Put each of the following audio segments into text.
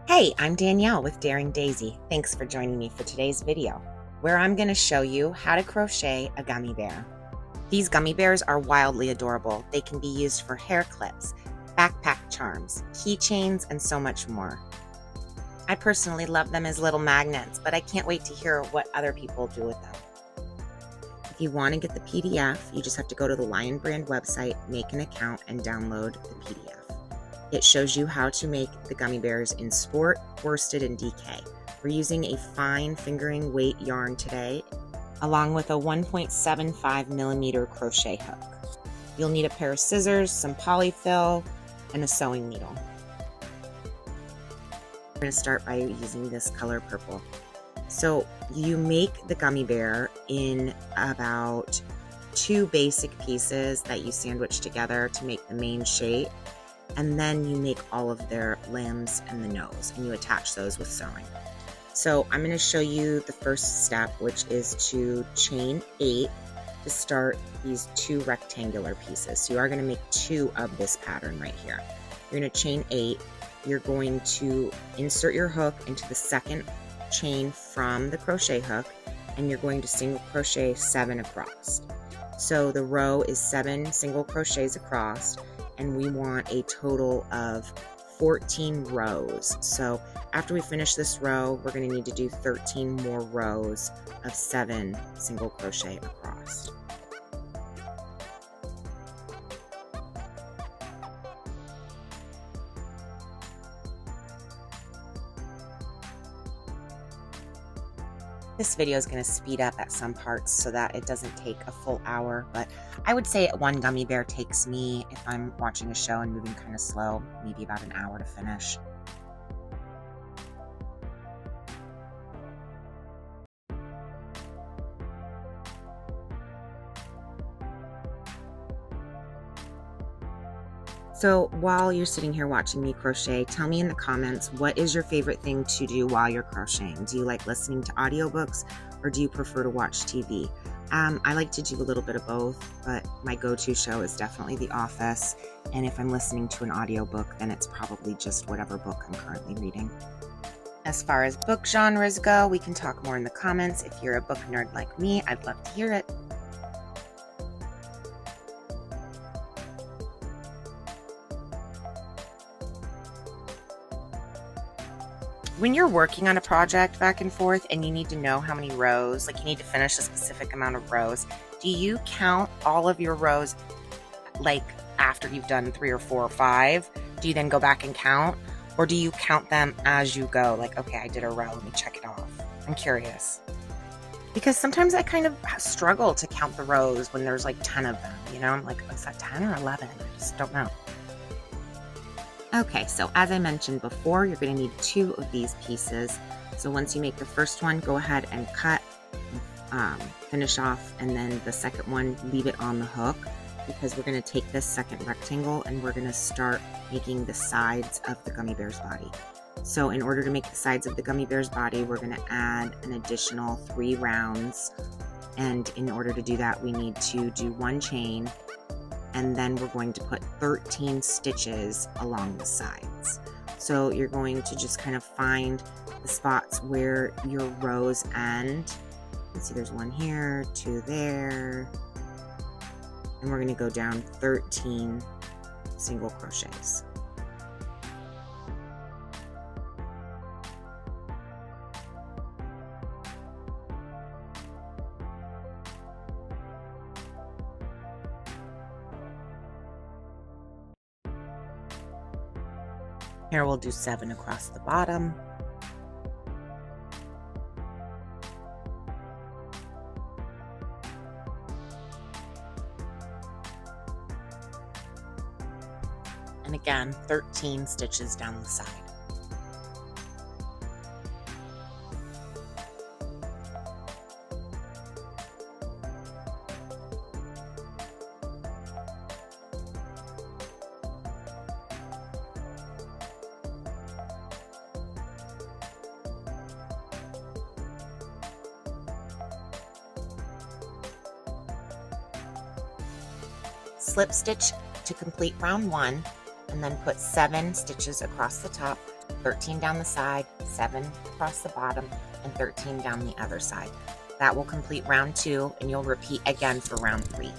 Hey, I'm Danielle with Daring Daisy. Thanks for joining me for today's video, where I'm going to show you how to crochet a gummy bear. These gummy bears are wildly adorable. They can be used for hair clips, backpack charms, keychains, and so much more. I personally love them as little magnets, but I can't wait to hear what other people do with them. If you want to get the PDF, you just have to go to the Lion Brand website, make an account, and download the PDF. It shows you how to make the gummy bears in sport, worsted, and DK. We're using a fine fingering weight yarn today, along with a 1.75 millimeter crochet hook. You'll need a pair of scissors, some polyfill, and a sewing needle. We're going to start by using this color purple. So you make the gummy bear in about 2 basic pieces that you sandwich together to make the main shape. And then you make all of their limbs and the nose, and you attach those with sewing. So I'm going to show you the first step, which is to chain 8 to start these 2 rectangular pieces. So you are going to make 2 of this pattern right here. You're going to chain 8. You're going to insert your hook into the second chain from the crochet hook, and you're going to single crochet 7 across. So the row is 7 single crochets across, and we want a total of 14 rows. So after we finish this row, we're going to need to do 13 more rows of 7 single crochet across. This video is going to speed up at some parts so that it doesn't take a full hour, but I would say one gummy bear takes me, if I'm watching a show and moving kind of slow, maybe about an hour to finish. So while you're sitting here watching me crochet, tell me in the comments, what is your favorite thing to do while you're crocheting? Do you like listening to audiobooks, or do you prefer to watch TV? I like to do a little bit of both, but my go-to show is definitely The Office. And if I'm listening to an audiobook, then it's probably just whatever book I'm currently reading. As far as book genres go, we can talk more in the comments. If you're a book nerd like me, I'd love to hear it. When you're working on a project back and forth and you need to know how many rows, like you need to finish a specific amount of rows, do you count all of your rows like after you've done 3 or 4 or 5? Do you then go back and count? Or do you count them as you go? Like, okay, I did a row, let me check it off. I'm curious. Because sometimes I kind of struggle to count the rows when there's like 10 of them, you know? I'm like, is that 10 or 11? I just don't know. Okay, so as I mentioned before, you're going to need 2 of these pieces. So once you make the first one, go ahead and cut, finish off, and then the second one, leave it on the hook, because we're going to take this second rectangle and we're going to start making the sides of the gummy bear's body. So in order to make the sides of the gummy bear's body, we're going to add an additional 3 rounds. And in order to do that, we need to do 1 chain, and then we're going to put 13 stitches along the sides. So you're going to just kind of find the spots where your rows end. You can see there's 1 here, 2 there, and we're going to go down 13 single crochets. Here we'll do 7 across the bottom. And again, 13 stitches down the side. Slip stitch to complete round 1, and then put 7 stitches across the top, 13 down the side, 7 across the bottom, and 13 down the other side. That will complete round 2, and you'll repeat again for round 3.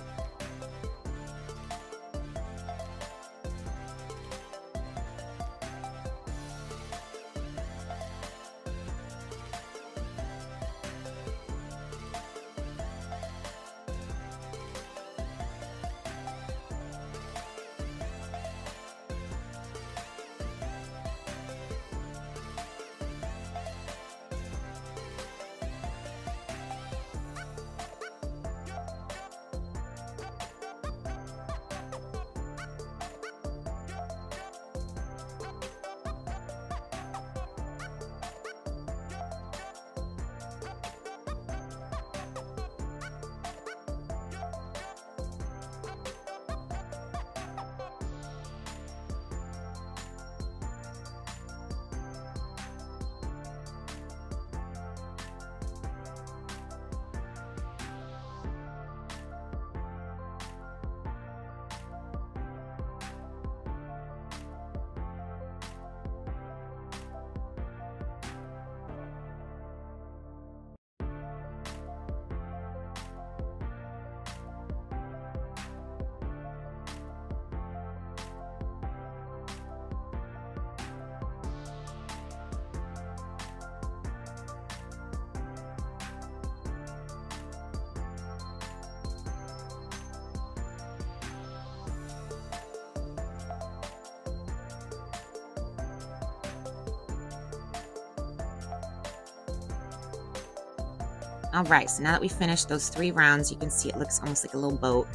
All right, so now that we finished those 3 rounds, you can see it looks almost like a little boat,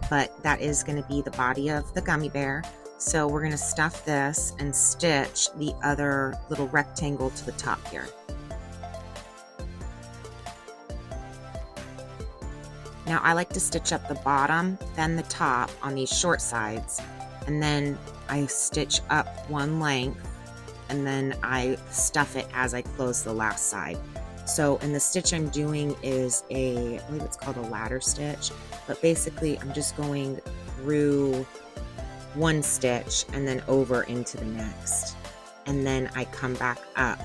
but that is going to be the body of the gummy bear. So we're going to stuff this and stitch the other little rectangle to the top here. Now I like to stitch up the bottom, then the top on these short sides, and then I stitch up one length, and then I stuff it as I close the last side. So, and the stitch I'm doing is I believe it's called a ladder stitch, but basically I'm just going through one stitch and then over into the next. And then I come back up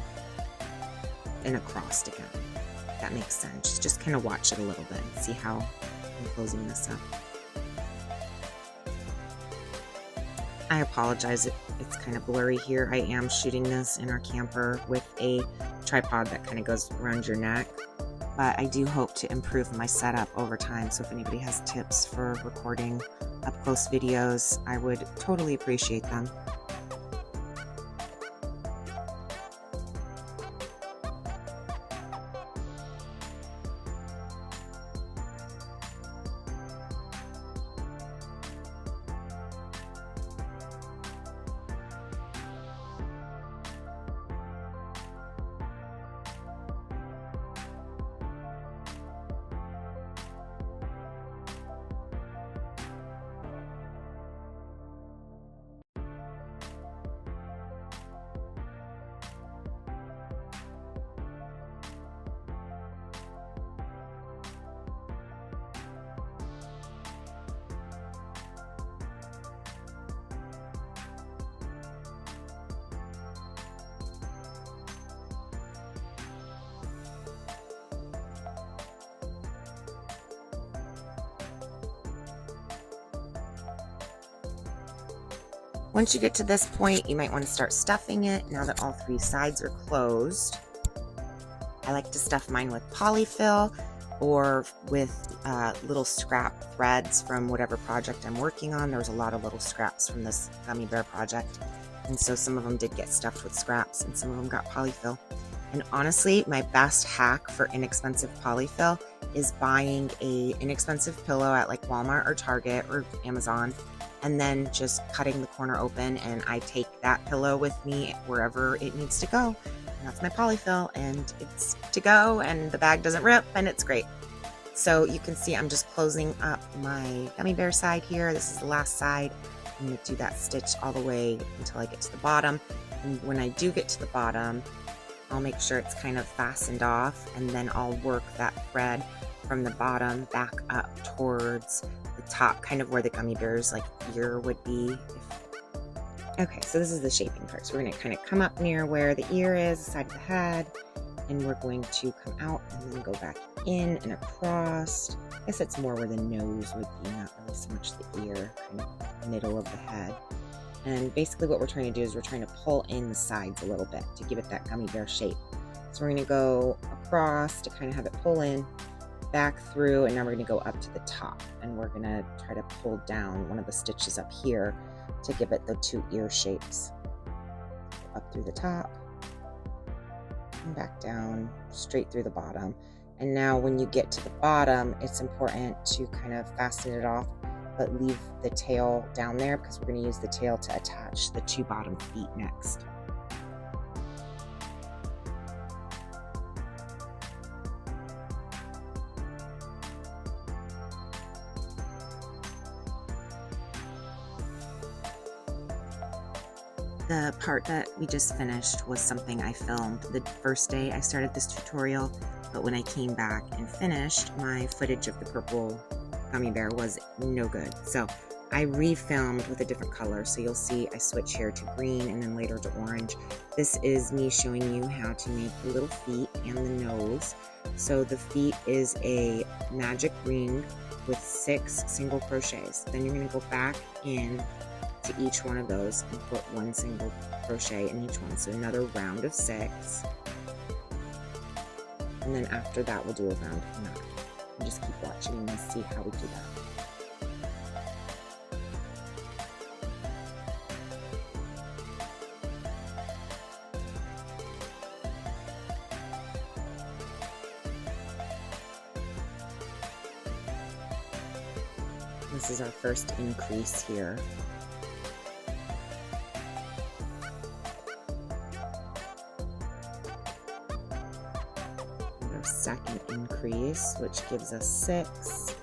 and across again. If that makes sense. Just kind of watch it a little bit and see how I'm closing this up. I apologize, it's kind of blurry here. I am shooting this in our camper with a tripod that kind of goes around your neck, but I do hope to improve my setup over time. So if anybody has tips for recording up close videos, I would totally appreciate them. Once you get to this point, you might want to start stuffing it now that all 3 sides are closed. I like to stuff mine with polyfill or with little scrap threads from whatever project I'm working on. There's a lot of little scraps from this gummy bear project, and so some of them did get stuffed with scraps and some of them got polyfill. And honestly, my best hack for inexpensive polyfill is buying an inexpensive pillow at like Walmart or Target or Amazon, and then just cutting the corner open, and I take that pillow with me wherever it needs to go. And that's my polyfill, and it's to go, and the bag doesn't rip, and it's great. So you can see I'm just closing up my gummy bear side here. This is the last side. I'm going to do that stitch all the way until I get to the bottom. And when I do get to the bottom, I'll make sure it's kind of fastened off, and then I'll work that thread from the bottom back up towards the top, kind of where the gummy bear's like ear would be, Okay, so this is the shaping part. So we're going to kind of come up near where the ear is, the side of the head, and we're going to come out and then go back in and across. I guess it's more where the nose would be, not really so much the ear, kind of middle of the head. And basically what we're trying to do is we're trying to pull in the sides a little bit to give it that gummy bear shape. So we're going to go across to kind of have it pull in, back through, and now we're going to go up to the top, and we're going to try to pull down one of the stitches up here to give it the two ear shapes. Up through the top and back down, straight through the bottom. And now when you get to the bottom, it's important to kind of fasten it off, but leave the tail down there because we're going to use the tail to attach the two bottom feet next. The part that we just finished was something I filmed the first day I started this tutorial, but when I came back and finished, my footage of the purple gummy bear was no good. So I refilmed with a different color. So you'll see I switch here to green and then later to orange. This is me showing you how to make the little feet and the nose. So the feet is a magic ring with 6 single crochets. Then you're going to go back in to each one of those and put 1 single crochet in each one. So another round of 6. And then after that, we'll do a round of 9. And just keep watching and see how we do that. This is our first increase here. And our second increase, which gives us 6.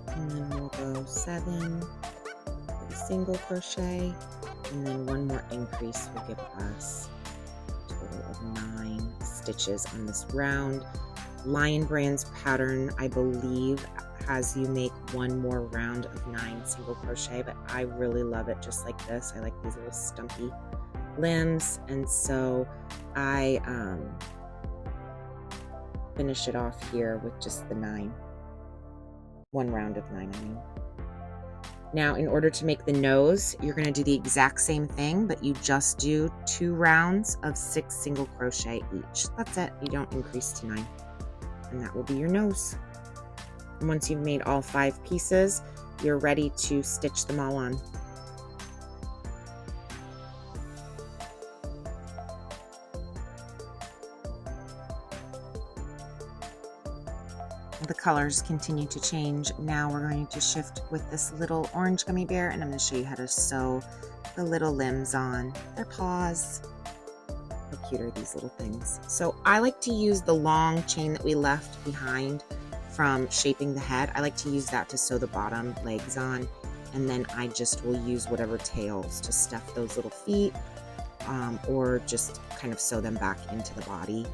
And then we'll go 7 with a single crochet, and then one more increase will give us a total of 9 stitches on this round. Lion Brand's pattern, I believe, has you make one more round of 9 single crochet, but I really love it just like this. I like these little stumpy limbs, and so I finish it off here with just the 9. One round of 9, I mean. Now, in order to make the nose, you're going to do the exact same thing, but you just do 2 rounds of 6 single crochet each. That's it. You don't increase to 9. And that will be your nose. And once you've made all 5 pieces, you're ready to stitch them all on. The colors continue to change. Now we're going to shift with this little orange gummy bear, and I'm going to show you how to sew the little limbs on their paws. How cute are these little things? So I like to use the long chain that we left behind from shaping the head. I like to use that to sew the bottom legs on, and then I just will use whatever tails to stuff those little feet, or just kind of sew them back into the body.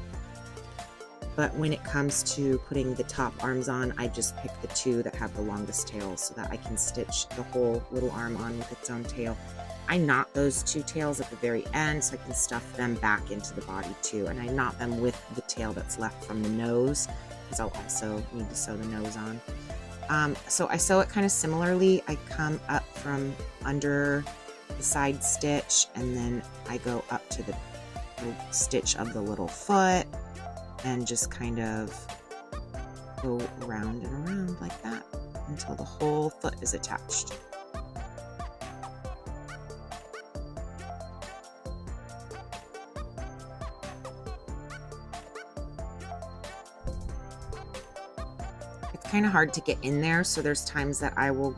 But when it comes to putting the top arms on, I just pick the 2 that have the longest tails so that I can stitch the whole little arm on with its own tail. I knot those 2 tails at the very end so I can stuff them back into the body too. And I knot them with the tail that's left from the nose, because I'll also need to sew the nose on. So I sew it kind of similarly. I come up from under the side stitch, and then I go up to the little stitch of the little foot, and just kind of go around and around like that until the whole foot is attached. It's kind of hard to get in there, so there's times that I will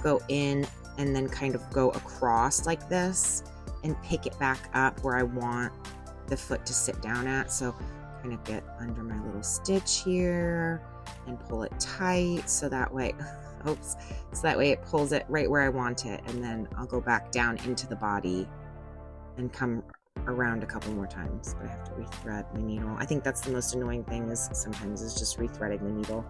go in and then kind of go across like this and pick it back up where I want the foot to sit down at. So kind of get under my little stitch here and pull it tight so that way, oops, so that way it pulls it right where I want it, and then I'll go back down into the body and come around a couple more times, but I have to rethread my needle. I think that's the most annoying thing, is sometimes is just rethreading the needle.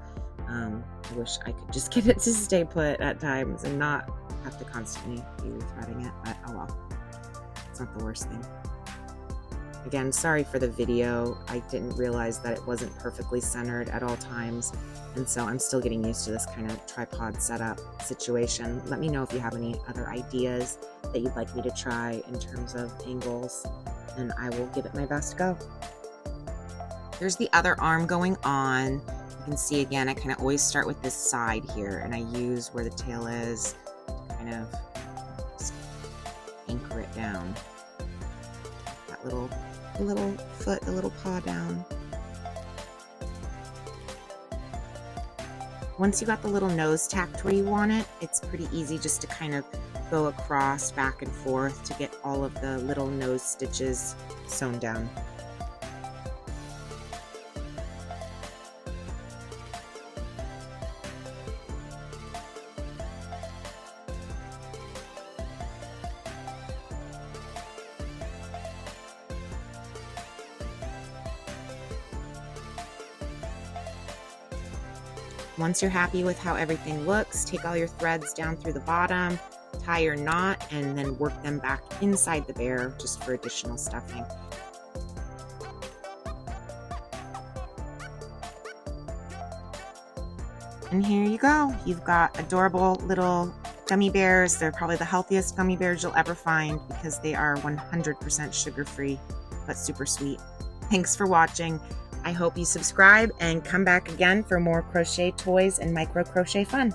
I wish I could just get it to stay put at times and not have to constantly be rethreading it, but oh well. It's not the worst thing. Again, sorry for the video. I didn't realize that it wasn't perfectly centered at all times, and so I'm still getting used to this kind of tripod setup situation. Let me know if you have any other ideas that you'd like me to try in terms of angles, and I will give it my best go. Here's the other arm going on. You can see again, I kind of always start with this side here, and I use where the tail is to kind of anchor it down. That little foot, the little paw down. Once you got the little nose tacked where you want it, it's pretty easy just to kind of go across back and forth to get all of the little nose stitches sewn down. Once you're happy with how everything looks, take all your threads down through the bottom, tie your knot, and then work them back inside the bear just for additional stuffing. And here you go. You've got adorable little gummy bears. They're probably the healthiest gummy bears you'll ever find because they are 100% sugar-free, but super sweet. Thanks for watching. I hope you subscribe and come back again for more crochet toys and micro crochet fun.